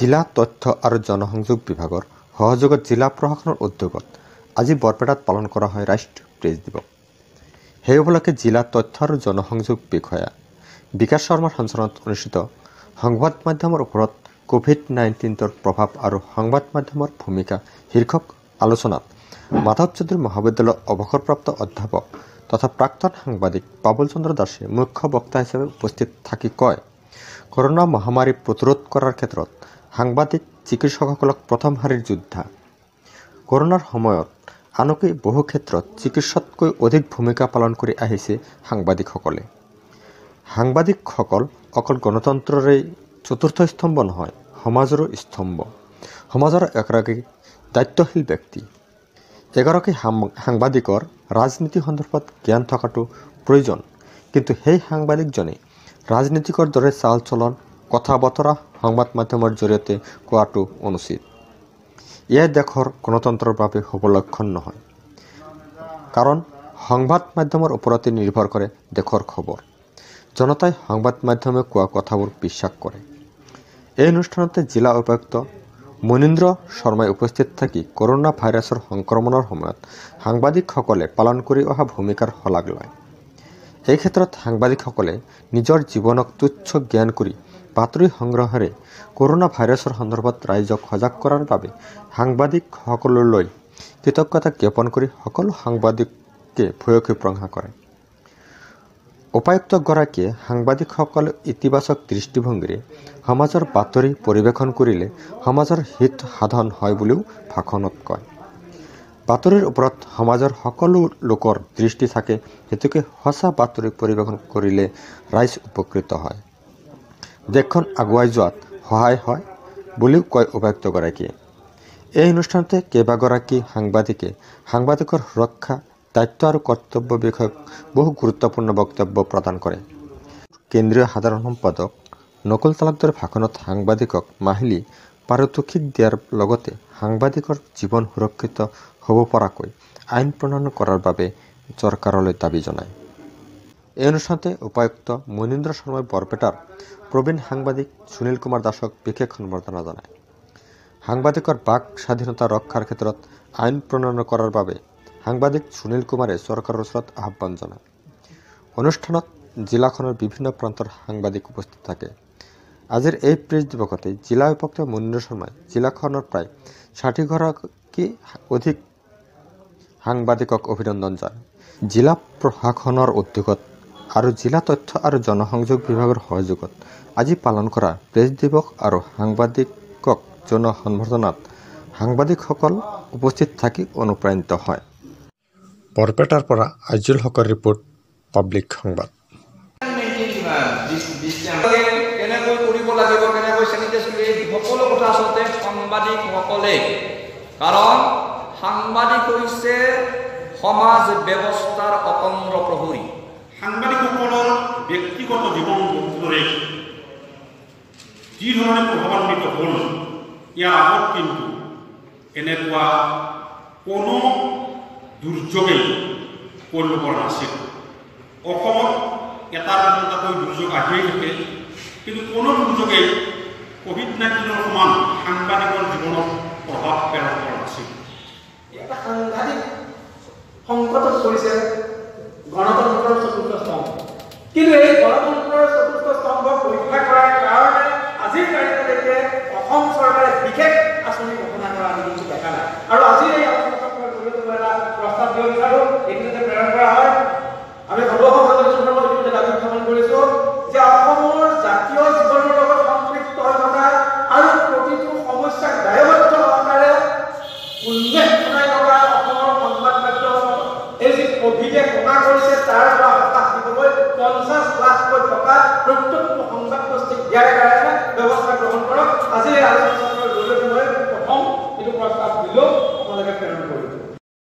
জিলা তথ্য আৰু জনসংযোগ বিভাগৰ সহযোগত জিলা প্ৰশাসনৰ উদ্যোগত আজি বৰপেটাত পালন কৰা হয় ৰাষ্ট্ৰীয় প্ৰেছ দিৱস। সেই উপলক্ষে জিলা তথ্য আৰু জনসংযোগ বিষয়া বিকাশ শৰ্মাৰ সঞ্চালনাত অনুষ্ঠিত সংবাদ মাধ্যমৰ ওপৰত কোভিড-19ৰ প্ৰভাৱ আৰু সংবাদ মাধ্যমৰ ভূমিকা শীৰ্ষক আলোচনাত মাধৱ চৌধুৰী মহাবিদ্যালয়ৰ অৱসৰপ্ৰাপ্ত অধ্যাপক তথা প্ৰাক্তন সাংবাদিক বাবুল চন্দ্ৰ দাসে মুখ্য বক্তা হিচাপে উপস্থিত থাকি কয়, কৰোনা মহামাৰী প্ৰতিৰোধ কৰাৰ ক্ষেত্ৰত সাংবাদিক চিকিৎসকসকলক প্ৰথম শাৰীৰ যোদ্ধা। কৰোনাৰ সময়ত আনকি বহু ক্ষেত্ৰত চিকিৎসকতকৈ অধিক ভূমিকা পালন কৰি আহিছে সাংবাদিকসকলে। সাংবাদিকসকল অকল গণতন্ত্ৰৰে চতুৰ্থ স্তম্ভ নহয়, সমাজৰো স্তম্ভ। সমাজৰ এগৰাকী দায়িত্বশীল ব্যক্তি। এগৰাকী সাংবাদিকৰ ৰাজনীতি সন্দৰ্ভত জ্ঞান থকাটো প্ৰয়োজন, কিন্তু সেই সাংবাদিকজনে ৰাজনীতিকৰ দৰে চাল চলন কথা বতৰা সংবাদ মাধ্যমৰ জৰিয়তে কোৱাটো অনুচিত। এয়া দেশৰ গণতন্ত্ৰৰ বাবে শুভ লক্ষণ নহয়, কাৰণ সংবাদ মাধ্যমৰ ওপৰতে নিৰ্ভৰ কৰে দেশৰ খবৰ। জনতাই সংবাদ মাধ্যমে কোৱা কথাবোৰ বিশ্বাস কৰে। এই অনুষ্ঠানতে জিলা উপায়ুক্ত মনীন্দ্ৰ শৰ্মাই উপস্থিত থাকি কৰোনা ভাইৰাছৰ সংক্ৰমণৰ সময়ত সাংবাদিকসকলে পালন কৰি অহা ভূমিকাৰ শলাগ লয়। এই ক্ষেত্ৰত সাংবাদিকসকলে নিজৰ জীৱনক তুচ্ছ জ্ঞান কৰি বাতৰি সংগ্ৰহেৰে কৰোনা ভাইৰাছৰ সন্দৰ্ভত ৰাইজক সজাগ কৰাৰ বাবে সাংবাদিকসকললৈ কৃতজ্ঞতা জ্ঞাপন কৰি সকলো সাংবাদিককে ভূয়সী প্ৰশংসা কৰে। উপায়ুক্তগৰাকীয়ে সাংবাদিকসকলে ইতিবাচক দৃষ্টিভংগীৰে সমাজৰ বাতৰি পৰিৱেশন কৰিলে সমাজৰ হিত সাধন হয় বুলিও ভাষণত কয়। বাতৰিৰ ওপৰত সমাজৰ সকলো লোকৰ দৃষ্টি থাকে, হেতুকে সঁচা বাতৰি পৰিৱেশন কৰিলে ৰাইজ উপকৃত হয়, দেশখন আগুৱাই যোৱাত সহায় হয় বুলিও কয় উপায়ুক্তগৰাকীয়ে। এই অনুষ্ঠানতে কেইবাগৰাকী সাংবাদিকে সাংবাদিকৰ সুৰক্ষা, দায়িত্ব আৰু কৰ্তব্য বিষয়ক বহু গুৰুত্বপূৰ্ণ বক্তব্য প্ৰদান কৰে। কেন্দ্ৰীয় সাধাৰণ সম্পাদক নকুল তালুকদাৰৰ ভাষণত সাংবাদিকক মাহিলী পাৰিতোষিক দিয়াৰ লগতে সাংবাদিকৰ জীৱন সুৰক্ষিত হ'ব পৰাকৈ আইন প্ৰণয়ন কৰাৰ বাবে চৰকাৰলৈ দাবী জনায়। এই অনুষ্ঠানতে উপায়ুক্ত মনীন্দ্ৰ শৰ্মাই বৰপেটাৰ প্ৰবীণ সাংবাদিক সুনীল কুমাৰ দাসক বিশেষ সম্বৰ্ধনা জনায়। সাংবাদিকৰ বাক স্বাধীনতা ৰক্ষাৰ ক্ষেত্ৰত আইন প্ৰণয়ন কৰাৰ বাবে সাংবাদিক সুনীল কুমাৰে চৰকাৰৰ ওচৰত আহ্বান জনায়। অনুষ্ঠানত জিলাখনৰ বিভিন্ন প্ৰান্তৰ সাংবাদিক উপস্থিত থাকে। আজিৰ এই প্ৰেছ দিৱসতে জিলা উপায়ুক্ত মনীন্দ্ৰ শৰ্মাই জিলাখনৰ প্ৰায় ৬০গৰাকী অধিক সাংবাদিকক অভিনন্দন জনায়। জিলা প্ৰশাসনৰ উদ্যোগত আৰু জিলা তথ্য আৰু জনসংযোগ বিভাগৰ সহযোগত আজি পালন কৰা প্ৰেছ দিৱস আৰু সাংবাদিকক জনোৱা সম্বৰ্ধনাত সাংবাদিকসকল উপস্থিত থাকি অনুপ্ৰাণিত হয়। বৰপেটাৰ পৰা আজিজুল হকৰ ৰিপৰ্ট, পাব্লিক সংবাদ। কেনেকৈ কৰিব লাগিব, কেনেকৈ চেনিটাইজ কৰিব, এই সকলো কথা আচলতে সাংবাদিকসকলে, কাৰণ সাংবাদিক হৈছে সমাজ ব্যৱস্থাৰ অতন্দ্ৰ প্ৰহৰী। সাংবাদিকসকলৰ ব্যক্তিগত জীৱনবোৰে যি ধৰণে প্ৰভাৱান্বিত হ'ল, ইয়াৰ আগত কিন্তু এনেকুৱা কোনো দুৰ্যোগেই কৰিব পৰা নাছিল। অসমত এটাৰ পিছতাকৈ দুৰ্যোগ আহিয়েই থাকে, কিন্তু কোনো দুৰ্যোগেই কোভিড-19ৰ সমান সাংবাদিকৰ জীৱনত প্ৰভাৱ পেলাব পৰা নাছিল। এটা সাংঘাতিক সংকটত পৰিছে গণতন্ত্ৰৰ চতুৰ্থ স্তম্ভ। কিন্তু এই গণতন্ত্ৰৰ চতুৰ্থ স্তম্ভ পৰীক্ষা কৰাৰ কাৰণে আজিৰ তাৰিখলৈকে অসম চৰকাৰে বিশেষ আঁচনি ঘোষণা কৰা আমি কিছু দেখা নাই। আৰু আজি এই আলোচনাৰ জৰিয়তে মই এটা প্ৰস্তাৱ দিব বিচাৰোঁ, এইটো যাতে প্ৰেৰণ কৰা হয়। আমি দাবী উত্থাপন কৰিছোঁ যে অসমৰ জাতীয় জীৱনৰ লগত সম্পৃক্ত হৈ থকা আৰু প্ৰতিটো সমস্যাক দায়বদ্ধ সহকাৰে উল্লেখ জনাই থকা অসমৰ সংবাদ মাধ্যম এই যি কোভিডে কোনা কৰিছে তাৰ পৰা হতাশ দিবলৈ ৫০ লাখকৈ টকা প্ৰত্যেক সংবাদ গোষ্ঠীক দিয়াৰ কাৰণে